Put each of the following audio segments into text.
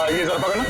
ये जरा पकड़ना।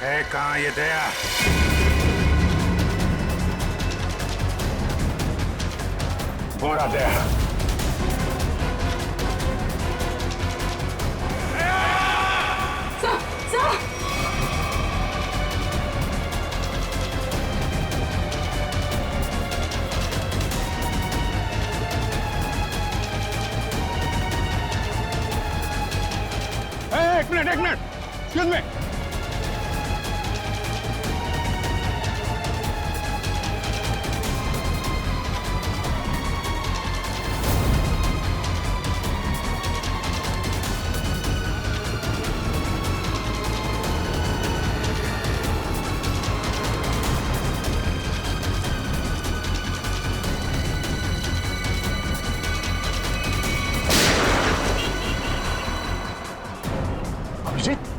है कहाँ ये दया? बोरा दया। एक मिनट एक्सक्यूज मी।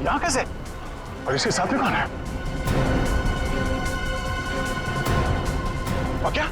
यहाँ कैसे? और इसके साथ में कौन है? और क्या?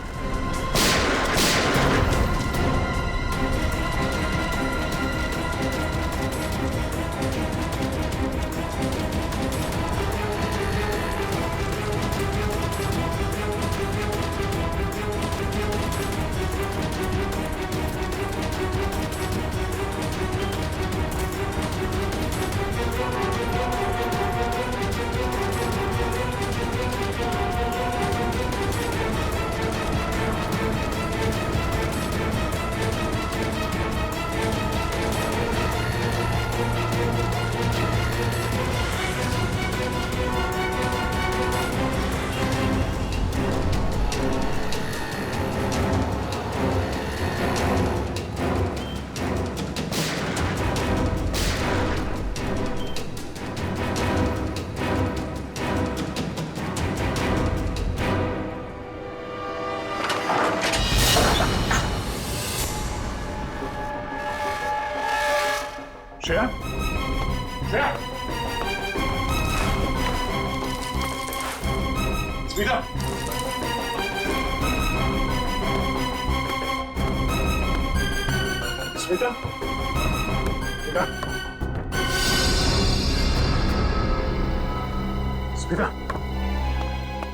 श्रेया? श्रेया? स्मिता? स्मिता? स्मिता? स्मिता?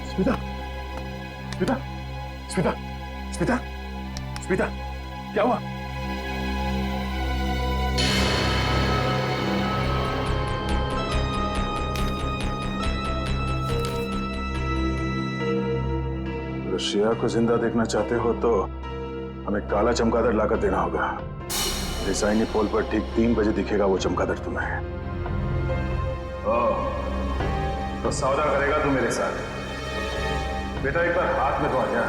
स्मिता? स्मिता? स्मिता? स्मिता? स्मिता? क्या हुआ? श्रेया को जिंदा देखना चाहते हो तो हमें काला चमगादड़ लाकर देना होगा। रिसाइनी पोल पर ठीक 3 बजे दिखेगा वो चमगादड़ तुम्हें। तो सौदा करेगा तू मेरे साथ? बेटा एक बार हाथ में तो आ जा।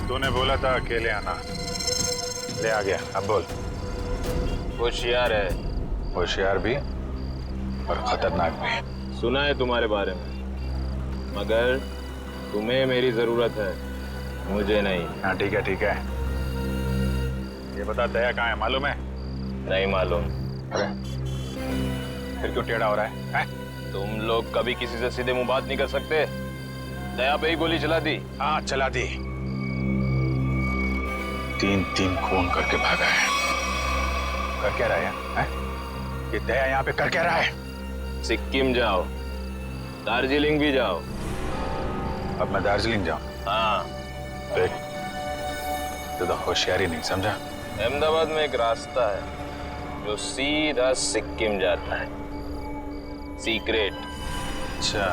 तूने बोला था अकेले आना, ले आ गया। अब बोल। होशियार है। होशियार भी और खतरनाक भी। सुना है तुम्हारे बारे में, मगर तुम्हें मेरी जरूरत है, मुझे नहीं। हाँ ठीक है ठीक है। ये बता दया कहाँ है, मालूम है? नहीं मालूम। अरे फिर क्यों टेढ़ा हो रहा है? तुम लोग कभी किसी से सीधे मुंह बात नहीं कर सकते। दया पे ही गोली चला दी। हाँ चला दी। 3 खून करके भागा है। कर क्या रहा है? ये दया यहाँ पे कर क्या रहा है? सिक्किम जाओ, दार्जिलिंग भी जाओ। अब मैं दार्जिलिंग जाऊँ? हाँ, देख, तो होशियारी नहीं समझा। अहमदाबाद में एक रास्ता है जो सीधा सिक्किम जाता है, सीक्रेट। अच्छा,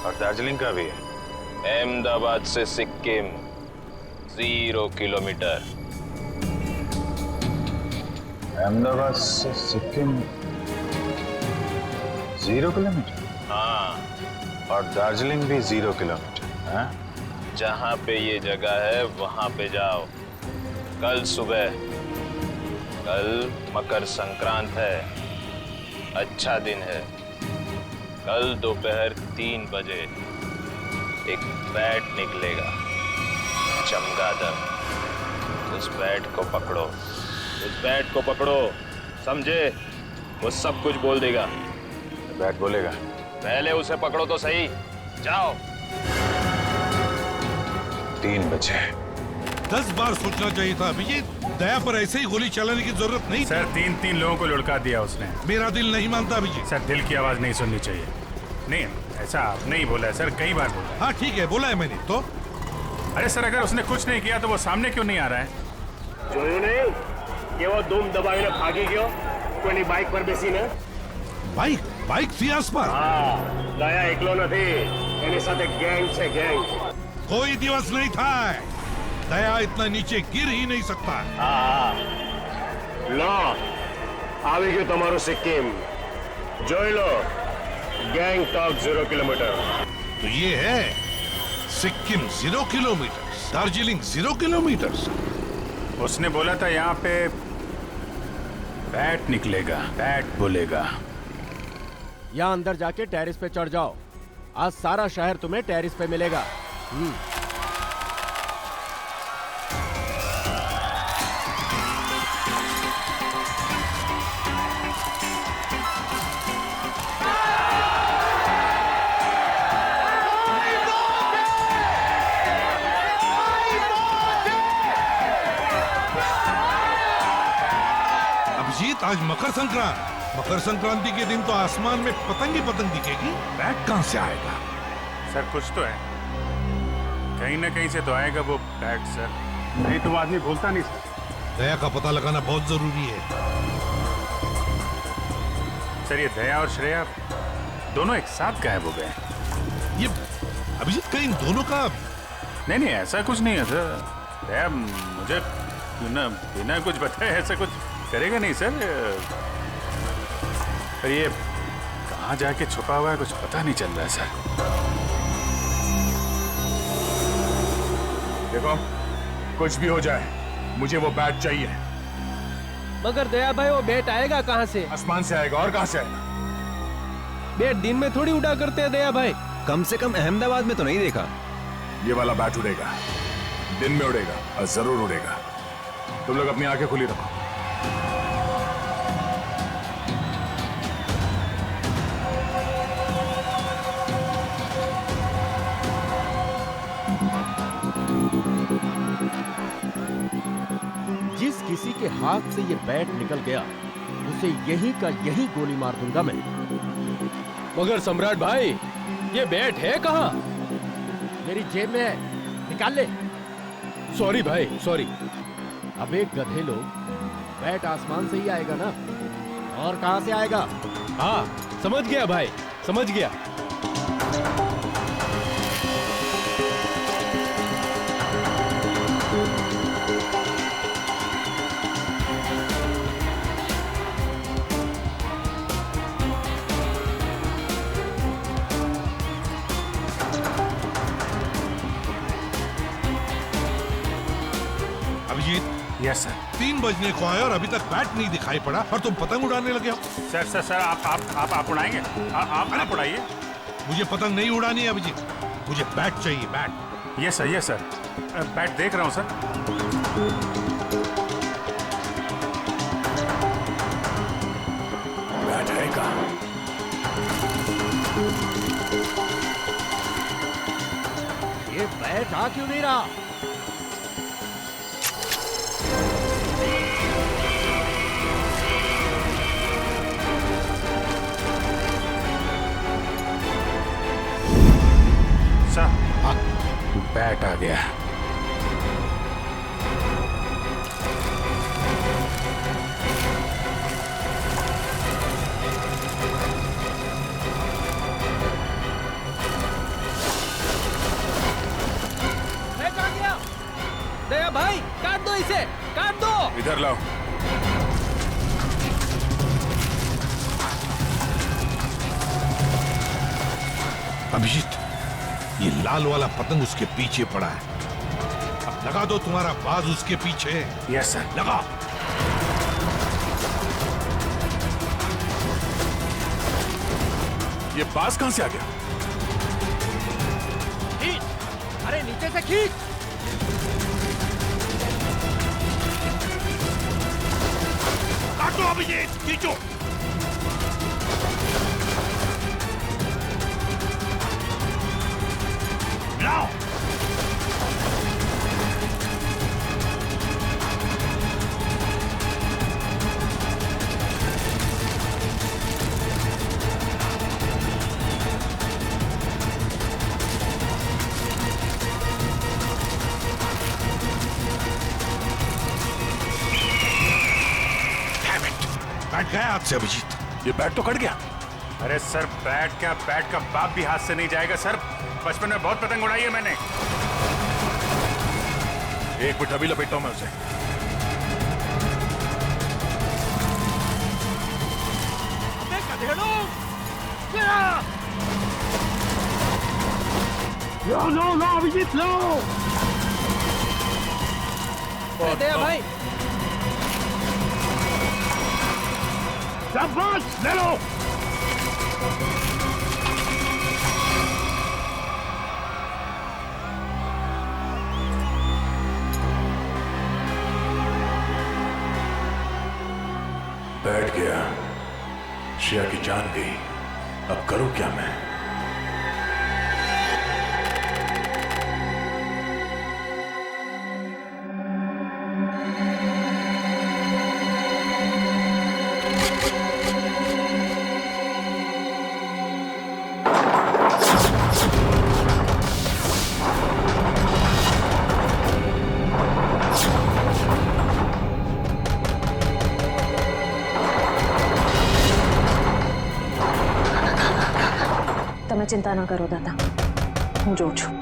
और दार्जिलिंग का भी है? अहमदाबाद से सिक्किम 0 किलोमीटर। अहमदाबाद से सिक्किम 0 किलोमीटर? हाँ, और दार्जिलिंग भी 0 किलोमीटर? हाँ? जहाँ पे ये जगह है वहां पे जाओ। कल सुबह, कल मकर संक्रांत है, अच्छा दिन है। कल दोपहर 3 बजे एक बैट निकलेगा, चमगादड़। उस बैट को पकड़ो, उस बैट को पकड़ो, समझे? वो सब कुछ बोल देगा। बैट बोलेगा? पहले उसे पकड़ो तो सही। जाओ। 3 बजे। 10 बार सोचना चाहिए था अभिजीत। दया पर ऐसे ही गोली चलाने की जरूरत नहीं थी। सर 3 लोगों को लुढ़का दिया उसने। मेरा दिल नहीं मानता अभिजीत। सर दिल की आवाज नहीं सुननी चाहिए। नहीं, ऐसा आपने ही बोला है सर, कई बार बोला। हाँ ठीक है, बोला है मैंने तो। अरे सर, अगर उसने कुछ नहीं किया तो वो सामने क्यों नहीं आ रहा है? જોયું નહીં કેવો ધૂમ દબાવીને ભાગી ગયો કોઈની બાઇક પર બેસીને? बाइक थी आसपास। હા, દયા એકલો નથી, એની સાથે ગેંગ છે, ગેંગ। कोई दिवस नहीं था। दया इतना नीचे गिर ही नहीं सकता। હા હા, લો આવી ગયું તમારું સિક્કિમ, જોઈ લો। ગેંગટોક 0 કિલોમીટર। तो ये है सिक्किम 0 किलोमीटर, दार्जिलिंग 0 किलोमीटर। उसने बोला था यहाँ पे बैट निकलेगा, बैट बोलेगा। यहाँ अंदर जाके टेरिस पे चढ़ जाओ। आज सारा शहर तुम्हें टेरिस पे मिलेगा। अभिजीत, आज मकर संक्रांति के दिन तो आसमान में पतंग ही पतंग दिखेगी। बैट कहाँ से आएगा? सर कुछ तो है, कहीं ना कहीं से तो आएगा वो बैट सर। नहीं तो आदमी भूलता नहीं सर। दया का पता लगाना बहुत जरूरी है। सर ये दया और श्रेया दोनों एक साथ गायब हो गए। ये अभिजीत का इन दोनों का नहीं, ऐसा कुछ नहीं है सर। दया मुझे बिना कुछ बताए ऐसा कुछ करेगा नहीं सर। पर ये कहाँ जाके छुपा हुआ है कुछ पता नहीं चल रहा है सर। देखो, कुछ भी हो जाए मुझे वो बैट चाहिए। मगर दया भाई, वो बैट आएगा कहाँ से? आसमान से आएगा, और कहाँ से आएगा? बैट दिन में थोड़ी उड़ा करते हैं दया भाई। कम से कम अहमदाबाद में तो नहीं देखा। ये वाला बैट उड़ेगा, दिन में उड़ेगा और जरूर उड़ेगा। तुम लोग अपनी आंखें खुली रखो। जिस किसी के हाथ से ये बैट निकल गया उसे यहीं का यहीं गोली मार दूंगा मैं। मगर सम्राट भाई, ये बैट है कहाँ? मेरी जेब में है, निकाल ले। सॉरी भाई, सॉरी। अबे गधे लोग, बैट आसमान से ही आएगा ना, और कहाँ से आएगा? हाँ समझ गया भाई, समझ गया। Abhijit, yes sir. 3 बजने को आए और अभी तक बैट नहीं दिखाई पड़ा और तुम पतंग उड़ाने लगे हो। सर आप उड़ाएंगे? आप उड़ाइए। मुझे पतंग नहीं उड़ानी है अभिजीत, मुझे बैट चाहिए, बैट। Yes sir. बैट देख रहा हूँ सर। बैट है कहाँ? ये बैट आ क्यों नहीं रहा? बैट आ गया। बैट आ गया। दया भाई काट दो इसे, काट दो। इधर लाओ। अभिजीत, ये लाल वाला पतंग उसके पीछे पड़ा है। अब लगा दो तुम्हारा बाज उसके पीछे। Yes sir. लगा। ये बाज कहां से आ गया? खींच, अरे नीचे से खींच। काटो अभिजीत, खींचो। लाओ। बैठ गया हाथ से अभिजीत। ये बैट तो कट गया। अरे सर बैट का बाप भी हाथ से नहीं जाएगा सर। बचपन में बहुत पतंग उड़ाई है मैंने। एक मिनट, अभी लपेटता हूं मैं उसे। अबे गधेड़ो, लो अभिजीत लो। दया भाई शाबाश, ले लो। बैठ गया, श्रेया की जान गई। अब करूं क्या मैं? તમે ચિંતા ન કરો દાદા, હું જોઉં છું.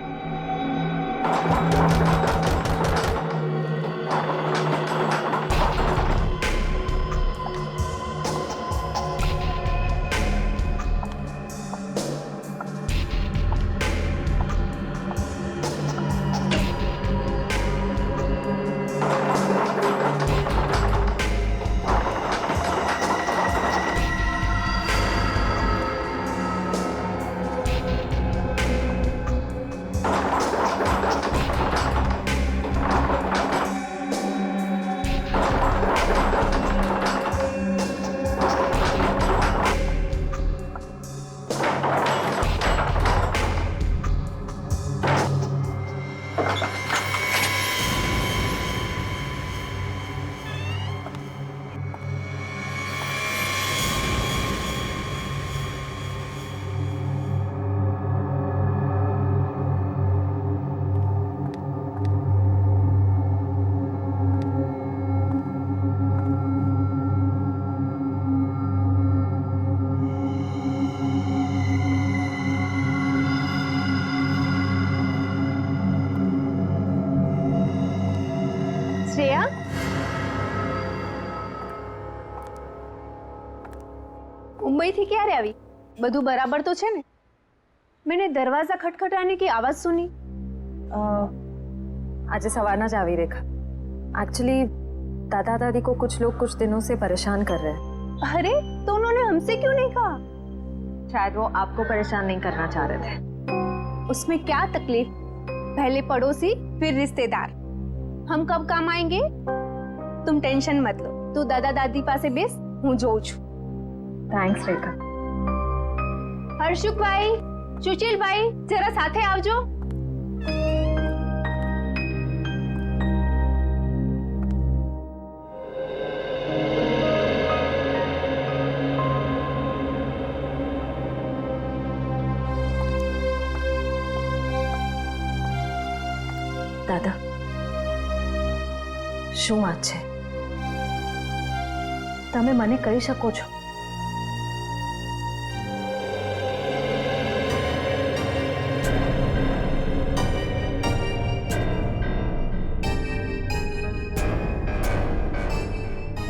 શ્રેયા, मुंबईથી ક્યારે આવી? બધું બરાબર તો છે ને? मैंने दरवाजा खटखटाने की आवाज सुनी। आज सवारना जा रही रेखा। एक्चुअली दादा दादी को कुछ लोग कुछ दिनों से परेशान कर रहे हैं। अरे तो उन्होंने हमसे क्यों नहीं कहा? शायद वो आपको परेशान नहीं करना चाह रहे थे। उसमें क्या तकलीफ? पहले पड़ोसी फिर रिश्तेदार, हम कब काम आएंगे? तुम टेंशन मत लो, तू दादा दादी पासे बेस, हूँ जोઉં છું। थैंक्स रेखा। हर्षुक भाई, सुशील भाई, जरा साथे आवजो। દાદા, શું વાત છે? તમે મને કહી શકો છો?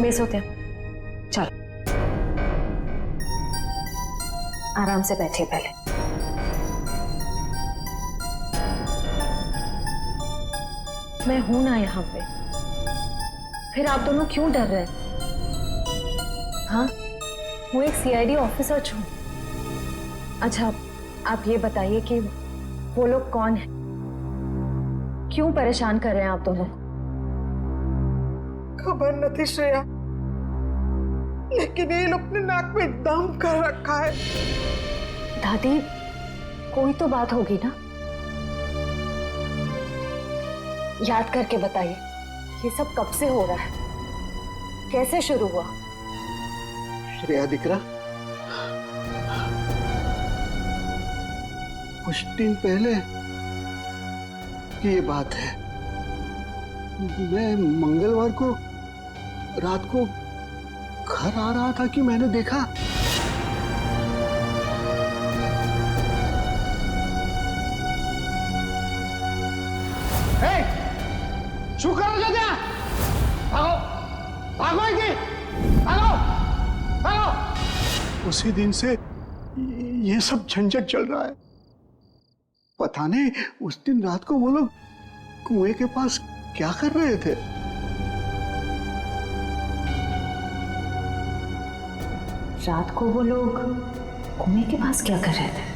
બેસો ત્યાં, ચાલો आराम से बैठिए पहले। मैं हूं ना यहाँ पे, फिर आप दोनों क्यों डर रहे हैं? हाँ, वो एक सीआईडी ऑफिसर छू। अच्छा, आप ये बताइए कि वो लोग कौन हैं? क्यों परेशान कर रहे हैं आप दोनों? खबर नहीं श्रेया, लेकिन ये लोग ने नाक में दम कर रखा है। दादी, कोई तो बात होगी ना? याद करके बताइए, ये सब कब से हो रहा है? कैसे शुरू हुआ? श्रेया दिकरा, कुछ दिन पहले की ये बात है। मैं मंगलवार को रात को घर आ रहा था कि मैंने देखा शू करो जो क्या? भागो भागो इधर, भागो भागो। उसी दिन से ये सब झंझट चल रहा है। पता नहीं उस दिन रात को वो लोग कुएं के पास क्या कर रहे थे। रात को वो लोग कुएं के पास क्या कर रहे थे?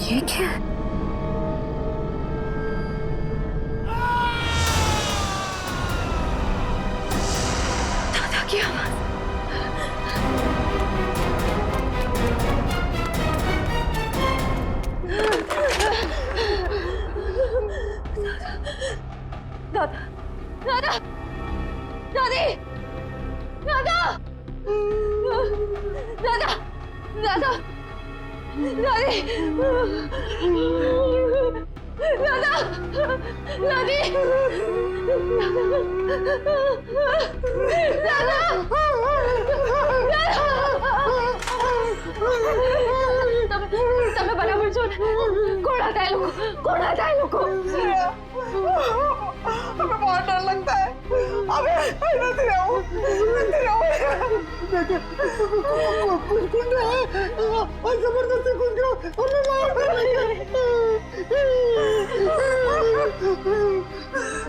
ये क्या? दादा की आवाज। दादा, दादा, दादी, दादा, दादा, दादा, दादी, दादा, दादी, दादा, તમે બરાબર છો ને? કોણ હતા એ લોકો? કોણ હતા એ લોકો? हमें बहुत डर लगता है। अबे नहीं रहो, नहीं रहो। कुछ कुछ है, जबरदस्ती कुछ करो, हमें मार देंगे।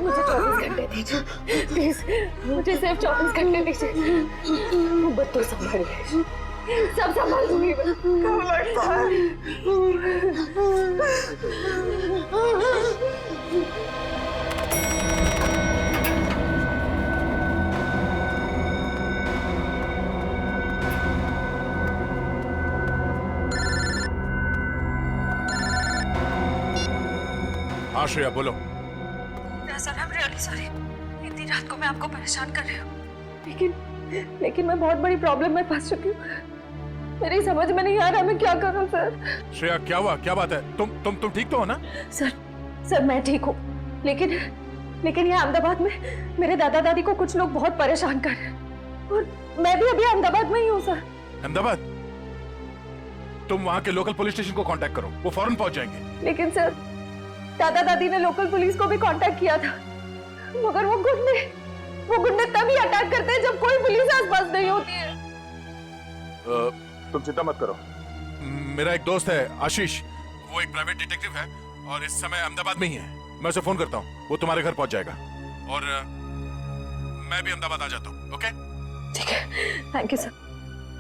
मुझे 24 घंटे दीजिए, प्लीज मुझे सिर्फ 24 घंटे दीजिए। बत्तू संभालिए, सब संभाल दूंगी मैं। कब लगता है? हाँ श्रेया बोलो। Sir, I'm really sorry। इतनी रात को मैं आपको परेशान कर रही हूँ। लेकिन मैं बहुत बड़ी प्रॉब्लम में फंस चुकी हूँ। मेरी समझ में नहीं आ रहा मैं क्या करूँ सर। श्रेया क्या हुआ, क्या बात है? तुम ठीक तो हो ना? सर मैं ठीक हूँ, लेकिन यहाँ अहमदाबाद में मेरे दादा दादी को कुछ लोग बहुत परेशान कर रहे हैं और मैं भी अभी अहमदाबाद में ही हूँ सर। अहमदाबाद? तुम वहाँ के लोकल पुलिस स्टेशन को कांटेक्ट करो, वो फौरन पहुंच जाएंगे। लेकिन सर दादा दादी ने लोकल पुलिस को भी कांटेक्ट किया था, मगर वो गुंडे तभी अटैक करते हैं जब कोई पुलिस आसपास नहीं होती है। तुम चिंता मत करो, मेरा एक दोस्त है आशीष, वो एक प्राइवेट डिटेक्टिव है और इस समय अहमदाबाद में ही है। मैं उसे फोन करता हूँ, वो तुम्हारे घर पहुंच जाएगा और मैं भी अहमदाबाद आ जाता हूँ। ओके ठीक है, thank you sir,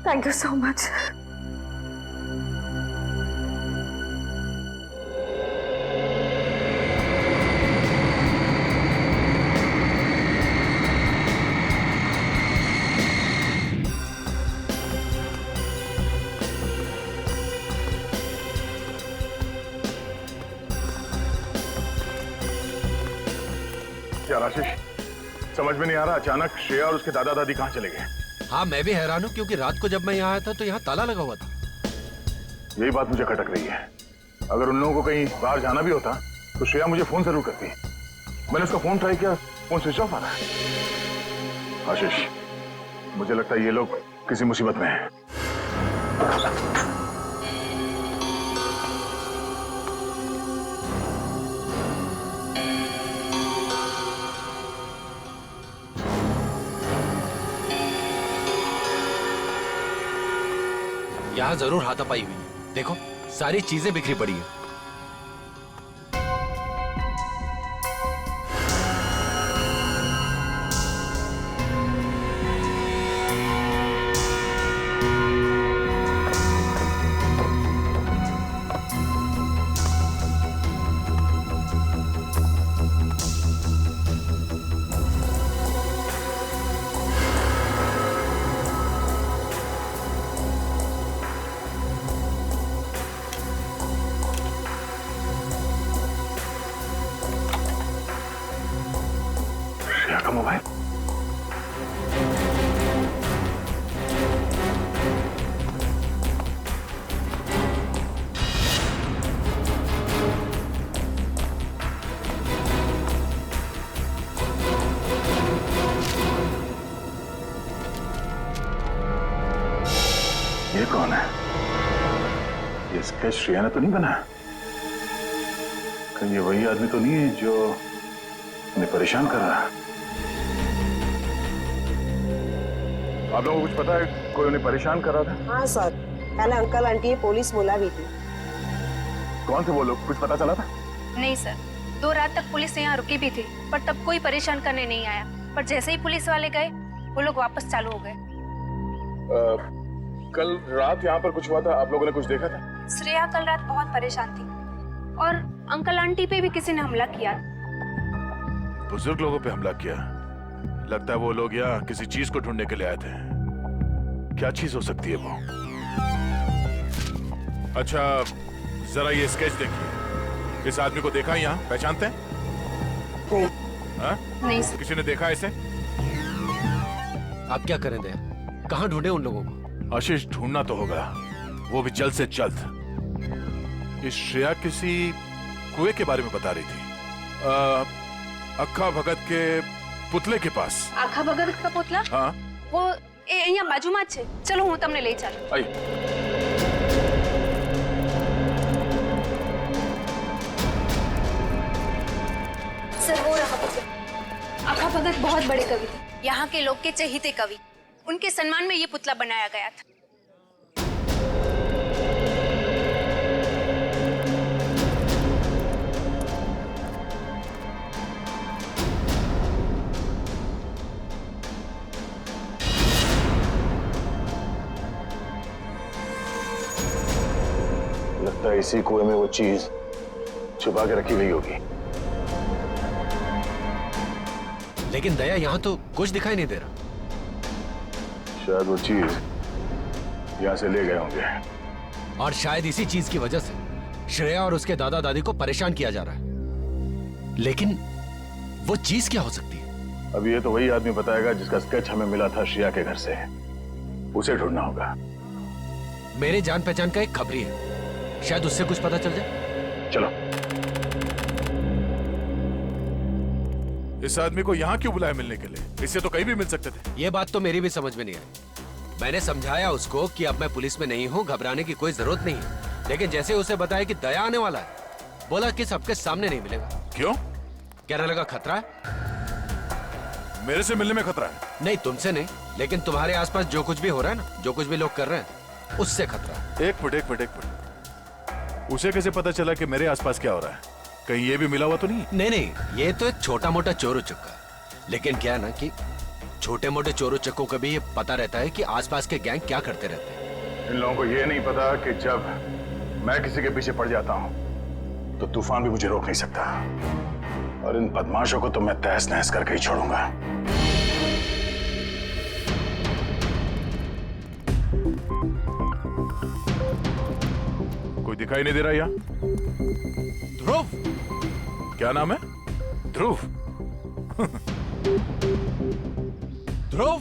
thank you so much. यार आशीष, समझ में नहीं आ रहा, अचानक श्रेया और उसके दादा दादी कहाँ चले गए? हाँ मैं भी हैरान हूँ, क्योंकि रात को जब मैं यहाँ आया था तो यहाँ ताला लगा हुआ था। यही बात मुझे खटक रही है। अगर उन लोगों को कहीं बाहर जाना भी होता तो श्रेया मुझे फोन जरूर करती। मैंने उसका फोन ट्राई किया, फोन स्विच ऑफ आ रहा है। आशीष, मुझे लगता है ये लोग किसी मुसीबत में हैं। यहाँ जरूर हाथापाई हुई है। देखो सारी चीजें बिखरी पड़ी है। का मोबाइल? ये कौन है? ये स्केच श्रेया ने तो नहीं बनाया? कहीं ये वही आदमी तो नहीं है जो उन्हें परेशान कर रहा है? आप लोगों को कुछ पता है कोई उन्हें परेशान कर रहा था? हाँ सर, पहले अंकल आंटी ये पुलिस बुला भी थी। कौन थे वो लोग, कुछ पता चला था? नहीं सर, 2 रात तक पुलिस यहाँ रुकी भी थी, पर तब कोई परेशान करने नहीं आया। पर जैसे ही पुलिस वाले गए, वो लोग वापस चालू हो गए। कल रात यहाँ पर कुछ हुआ था, आप लोगों ने कुछ देखा था? श्रेया कल रात बहुत परेशान थी और अंकल आंटी पे भी किसी ने हमला किया। बुजुर्ग लोगों पे हमला किया? लगता है वो लोग यहाँ किसी चीज को ढूंढने के लिए आए थे। क्या चीज हो सकती है वो? अच्छा जरा ये स्केच देखिए, इस आदमी को देखा यहाँ, पहचानते हैं? नहीं सर। किसी ने देखा इसे? आप क्या करें दया, कहाँ ढूंढे उन लोगों को? आशीष ढूंढना तो होगा, वो भी जल्द से जल्द। इस श्रेया किसी कुएं के बारे में बता रही थी, अक्खा भगत के पुतले के पास। आखा भगत का पुतला? हाँ वो यहाँ बाजू में છે। चलो હું તમને લઈ ચાલું। सर वो रहा पुतला। आखा भगत बहुत बड़े कवि थे, यहाँ के लोग के चहेते कवि। उनके सम्मान में ये पुतला बनाया गया था। लगता है इसी कुएं में वो चीज छुपा के रखी गई होगी। लेकिन दया यहाँ तो कुछ दिखाई नहीं दे रहा। शायद वो चीज यहाँ से ले गए होंगे। और शायद इसी चीज की वजह से श्रेया और उसके दादा दादी को परेशान किया जा रहा है। लेकिन वो चीज क्या हो सकती है? अब ये तो वही आदमी बताएगा जिसका स्केच हमें मिला था श्रेया के घर से। उसे ढूंढना होगा। मेरे जान पहचान का एक खबरी है, शायद उससे कुछ पता चल जाए। चलो। इस आदमी को यहाँ क्यों बुलाया मिलने के लिए? इससे तो कहीं भी मिल सकते थे। ये बात तो मेरी भी समझ में नहीं आई। मैंने समझाया उसको कि अब मैं पुलिस में नहीं हूँ, घबराने की कोई जरूरत नहीं है। लेकिन जैसे उसे बताया कि दया आने वाला है, बोला कि सबके सामने नहीं मिलेगा। क्यों? कहने लगा खतरा है। मेरे से मिलने में खतरा है? नहीं, तुमसे नहीं, लेकिन तुम्हारे आसपास जो कुछ भी हो रहा है ना, जो कुछ भी लोग कर रहे हैं, उससे खतरा है। एक मिनट। उसे कैसे पता चला कि मेरे आसपास क्या हो रहा है? कहीं ये भी मिला हुआ तो नहीं? नहीं, ये तो एक छोटा मोटा चोर उचक्का है। लेकिन क्या है ना कि छोटे मोटे चोर उचक्कों को भी ये पता रहता है कि आसपास के गैंग क्या करते रहते हैं। इन लोगों को ये नहीं पता कि जब मैं किसी के पीछे पड़ जाता हूं तो तूफान भी मुझे रोक नहीं सकता। और इन बदमाशों को तो मैं तहस नहस करके ही छोड़ूंगा। कोई दिखाई नहीं दे रहा यहाँ? ध्रुव? क्या नाम है? ध्रुव? ध्रुव?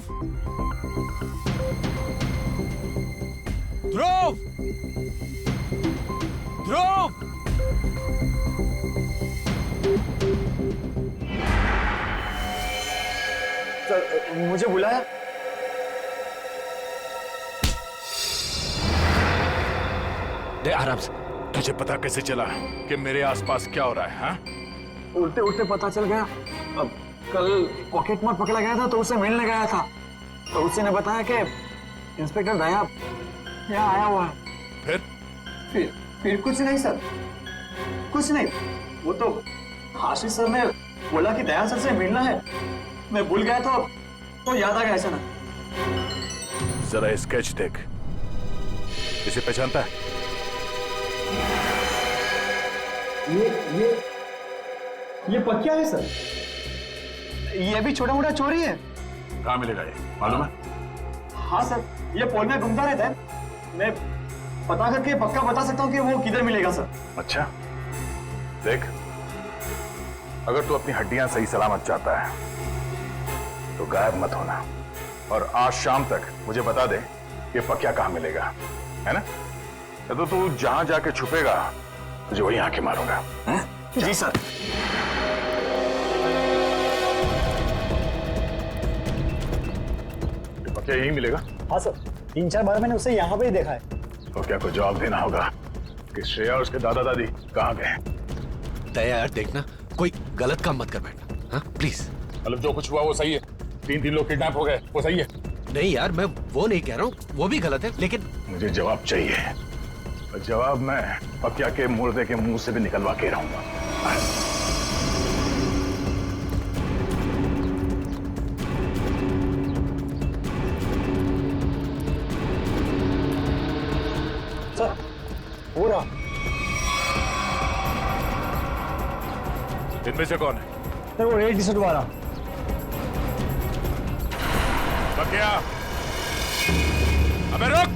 ध्रुव? ध्रुव? सर, मुझे बुलाया? दे आराम से। तुझे पता कैसे चला कि मेरे आसपास क्या हो रहा है? हाँ? उल्टे उल्टे पता चल गया। अब कल पॉकेट मार पकड़ा गया था तो उससे मिलने गया था, तो उसी ने बताया कि इंस्पेक्टर दया यहाँ आया हुआ है। फिर कुछ नहीं सर, कुछ नहीं। वो तो आशीष सर ने बोला कि दया सर से मिलना है। मैं भूल गया तो याद आ गया ऐसा ना। जरा स्केच देख, इसे पहचानता है? ये पक्या है सर। ये भी छोटा मोटा चोरी है। कहाँ मिलेगा ये, मालूम है? हाँ सर, ये पोल में घूमता रहता है। मैं पता करके पक्का बता सकता हूँ कि वो किधर मिलेगा सर। अच्छा, देख, अगर तू अपनी हड्डियां सही सलामत चाहता है तो गायब मत होना, और आज शाम तक मुझे बता दे कि पक्या कहाँ मिलेगा, है ना? तो तू जहां जाके छुपेगा तुझे वहीं आके मारूंगा। जी सर। पक्या यहीं मिलेगा? हाँ सर, 3-4 बार मैंने उसे यहाँ पे ही देखा है। तो क्या को जवाब देना होगा कि श्रेया और उसके दादा दादी कहाँ गए। दया यार, देखना कोई गलत काम मत कर बैठना, हाँ प्लीज। मतलब जो कुछ हुआ वो सही है? 3 लोग किडनैप हो गए, वो सही है? नहीं यार, मैं वो नहीं कह रहा हूँ, वो भी गलत है, लेकिन मुझे जवाब चाहिए, और जवाब मैं पक्या के मुर्दे के मुंह से भी निकलवा के रहूंगा। सर, हो रहा। इनमें से कौन है? सर, वो रेड टी-शर्ट वाला। पक्या, अबे रुक!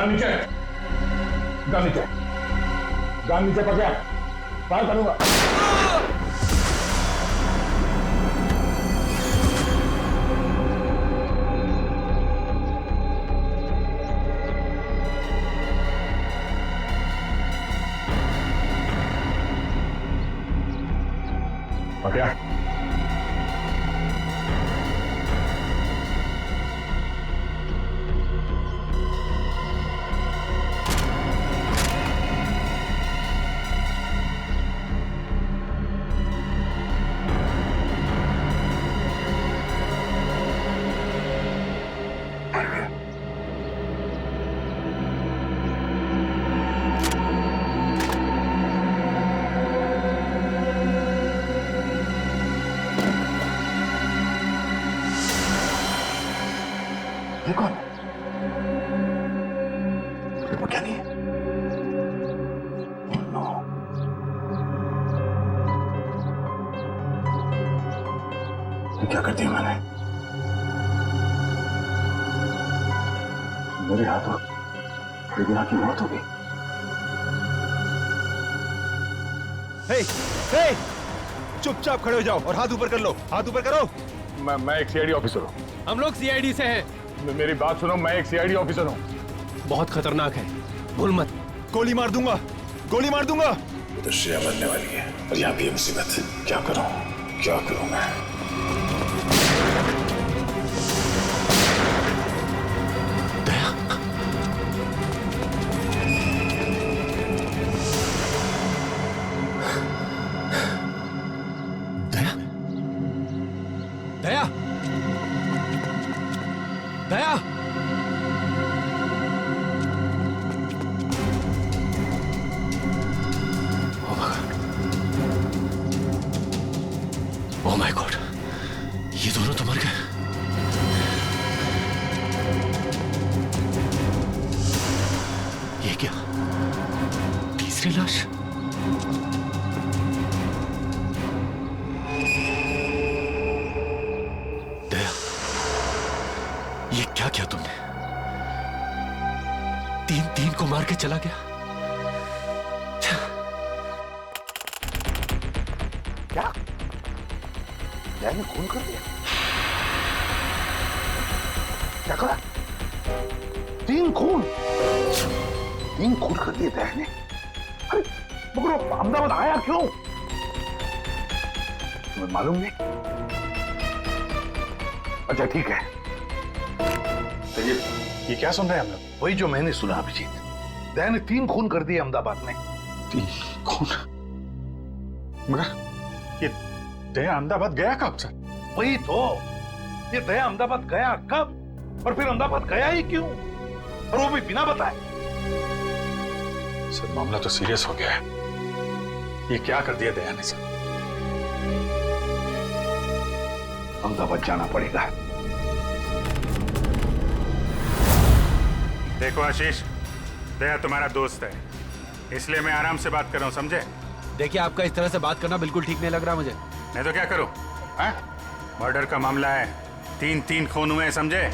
गान नीचे, गान नीचे, गान नीचे पकड़, फायर करूंगा। पकड़ा। ये कौन? रिपोर्ट क्या नहीं है? Oh no. ये क्या कर दिया मैंने? मेरे हाथों रिबिना की मौत हो गई। हे, हे, चुपचाप खड़े हो जाओ और हाथ ऊपर कर लो, हाथ ऊपर करो। मैं एक सीआईडी ऑफिसर हूँ। हम लोग सीआईडी से हैं। मेरी बात सुनो, मैं एक सीआईडी ऑफिसर हूँ। बहुत खतरनाक है, भूल मत। गोली मार दूंगा, गोली मार दूंगा। तो श्रेया मरने वाली है और यहाँ भी मुसीबत। क्या करूँ, क्या करूँ मैं? दया, दया, ओह माय गॉड, ये दोनों तो मर गए। ये क्या, तीसरी लाश? दया, ये क्या किया तुमने? तीन को मार के चला गया। क्या? दया ने खून कर दिया? क्या करा? 3 खून कर दिए दया ने। अरे मगर वो अहमदाबाद आया क्यों? तुम्हें मालूम नहीं? अच्छा ठीक है, तो ये क्या सुन रहे हैं हम लोग? वही जो मैंने सुना अभिजीत। दया ने 3 खून कर दिए अहमदाबाद में। 3 खून? मगर ये दया अहमदाबाद गया कब सर? वही तो, ये दया अहमदाबाद गया कब और फिर अहमदाबाद गया ही क्यों, और वो भी बिना बताए? सर मामला तो सीरियस हो गया है। ये क्या कर दिया दया ने सर? अहमदाबाद जाना पड़ेगा। देखो आशीष, दया तुम्हारा दोस्त है, इसलिए मैं आराम से बात कर रहा हूँ, समझे? देखिए, आपका इस तरह से बात करना बिल्कुल ठीक नहीं लग रहा मुझे। नहीं तो क्या करूं? मर्डर का मामला है, 3 खून हुए हैं, समझे?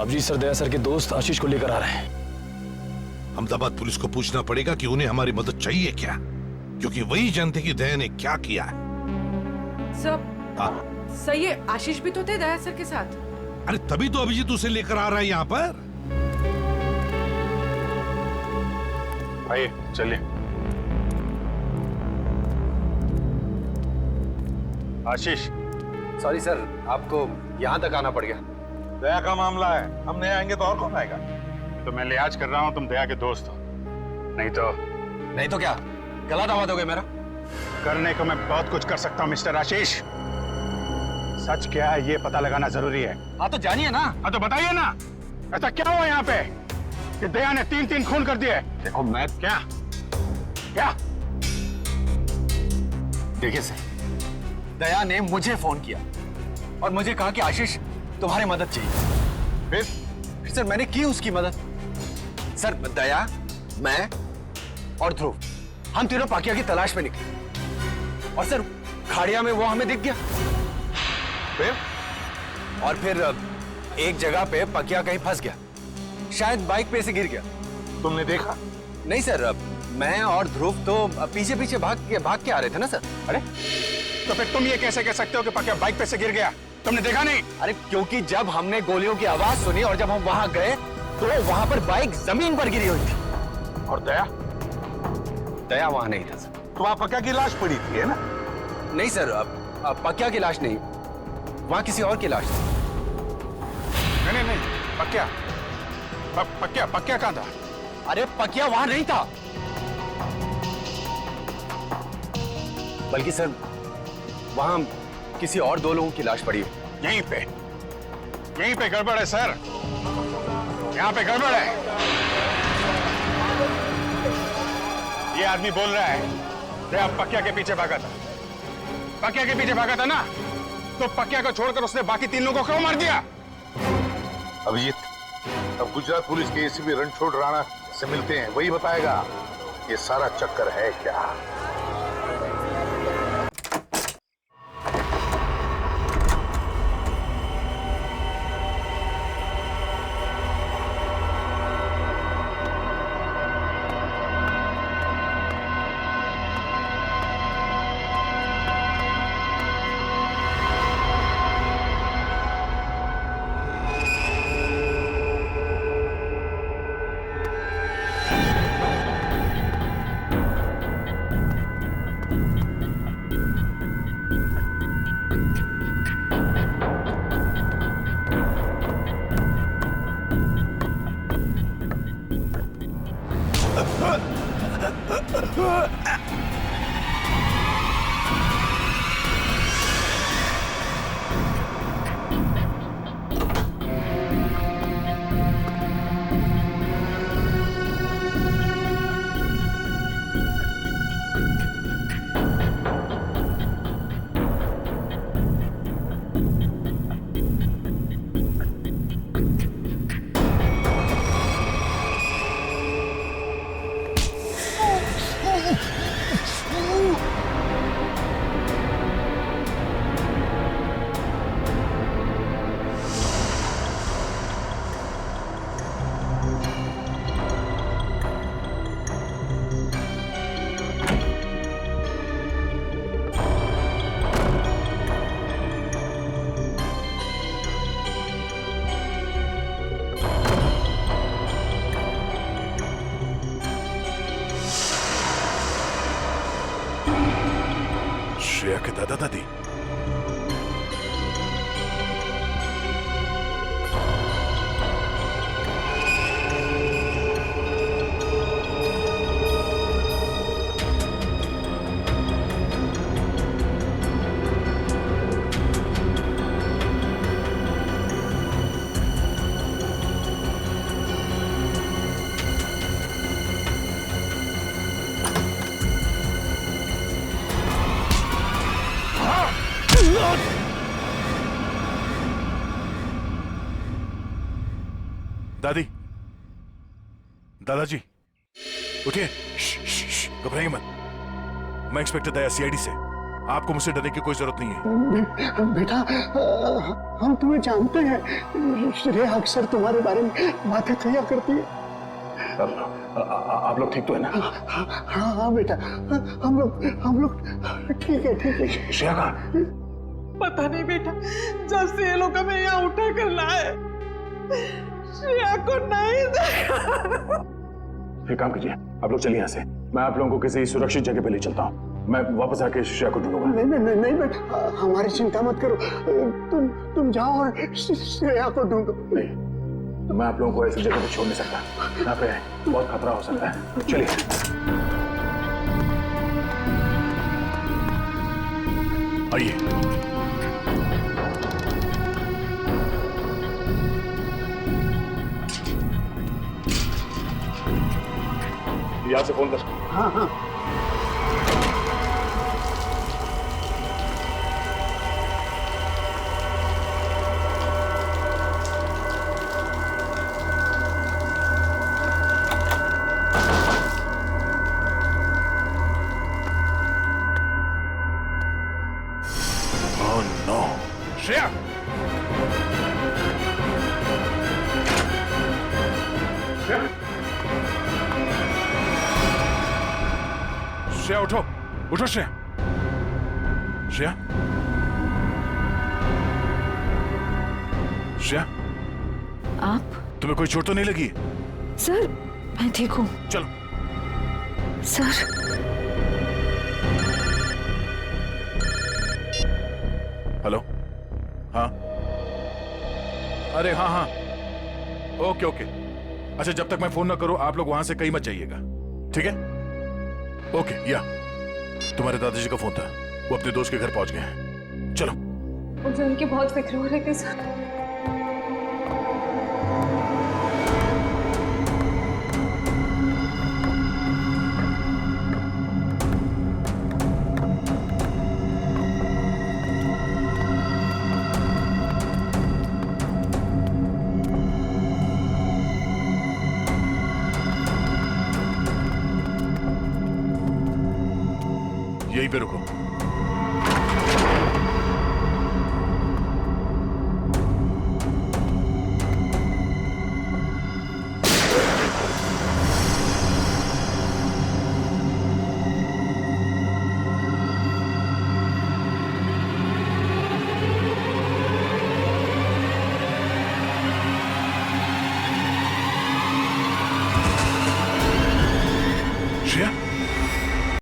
अभिजीत सर दया सर के दोस्त आशीष को लेकर आ रहे हैं। अहमदाबाद पुलिस को पूछना पड़ेगा कि उन्हें हमारी मदद चाहिए क्या, क्योंकि वही जानते कि दया ने क्या किया है। सर ये आशीष भी तो थे दया सर के साथ। अरे तभी तो अभिजीत उसे लेकर आ रहा है यहाँ पर। आइए चलिए। आशीष, सॉरी सर, आपको यहाँ तक आना पड़ गया। दया का मामला है, हम नहीं आएंगे तो और कौन आएगा? तो मैं लिहाज कर रहा हूँ, तुम दया के दोस्त हो। नहीं तो क्या गला दावा दोगे मेरा? करने को मैं बहुत कुछ कर सकता हूँ मिस्टर आशीष। सच क्या है ये पता लगाना जरूरी है। हाँ तो जानिए ना। हाँ तो बताइए ना, ऐसा क्या हुआ यहाँ पे कि दया ने 3 खून कर दिए? देखो मैं क्या देखिए सर, दया ने मुझे फोन किया और मुझे कहा कि आशीष तुम्हारी मदद चाहिए। फिर सर मैंने की उसकी मदद। सर दया, मैं और ध्रुव, हम तीनों पाकिया की तलाश में निकले और सर खाड़िया में वो हमें दिख गया। फिर? और फिर एक जगह पे पकिया कहीं फंस गया, शायद बाइक पे से गिर गया। तुमने देखा? नहीं सर, मैं और ध्रुव तो पीछे पीछे भाग के आ रहे थे ना सर। अरे तो फिर तुम ये कैसे कह सकते हो कि पकिया बाइक पे से गिर गया? तुमने देखा नहीं? अरे क्योंकि जब हमने गोलियों की आवाज सुनी और जब हम वहां गए तो वहां पर बाइक जमीन पर गिरी हुई थी। और दया? दया वहां नहीं था सर। तो वहां पक्या की लाश पड़ी थी, है ना? नहीं सर, पकिया की लाश नहीं, वहां किसी और की लाश थी। नहीं, पकिया पकिया कहां था? अरे पकिया वहां नहीं था, बल्कि सर वहां किसी और 2 लोगों की लाश पड़ी है। यहीं पे गड़बड़ है सर, यहाँ पे गड़बड़ है। ये आदमी बोल रहा है कि अब पकिया के पीछे भागा था। पकिया के पीछे भागा था ना, तो पकिया को छोड़कर उसने बाकी 3 लोगों को क्यों मार दिया? अभिजीत, अब गुजरात पुलिस के एसीपी रणछोड़ राणा से मिलते हैं, वही बताएगा ये सारा चक्कर है क्या। श्रेया के दादा दादी? दादी, दादाजी, उठिए। घबराइए मत, मैं इंस्पेक्टर दया, सीआईडी से। आपको मुझसे डरने की कोई जरूरत नहीं है। बेटा, हम तुम्हें जानते हैं। श्रेया अक्सर तुम्हारे बारे में बातें किया करती है। आप लोग ठीक तो है ना? हाँ बेटा, हम लोग ठीक है। श्रेया कहाँ? पता नहीं बेटा, जब से ये लोग हमें यहाँ उठा कर लाए, श्रेया को नहीं देखा। एक काम कीजिए, आप लोग चलिए यहाँ से। मैं आप लोगों को किसी सुरक्षित जगह पे ले चलता हूँ। मैं वापस आके श्रेया को ढूंढूंगा। नहीं बेटा, हमारी चिंता मत करो। तुम जाओ और श्रेया को ढूंढो। नहीं, तो मैं आप लोगों को ऐसी जगह पे छोड़ नहीं सकता। यहाँ पे बहुत खतरा हो सकता है। चलिए। आइए। यहाँ से फोन कर। हाँ। श्रेया, श्रेया उठो, उठो श्रेया। श्रेया, श्रेया, आप? तुम्हें कोई चोट तो नहीं लगी? सर, मैं ठीक हूँ। चलो। सर। हेलो, हाँ, अरे हाँ हाँ, ओके ओके। अच्छा, जब तक मैं फोन ना करूं आप लोग वहां से कहीं मत जाइएगा, ठीक है? ओके। या तुम्हारे दादाजी का फोन था, वो अपने दोस्त के घर पहुंच गए हैं। चलो। मुझे उनकी बहुत फिक्र हो रही थी सर। यहीं पे रुको।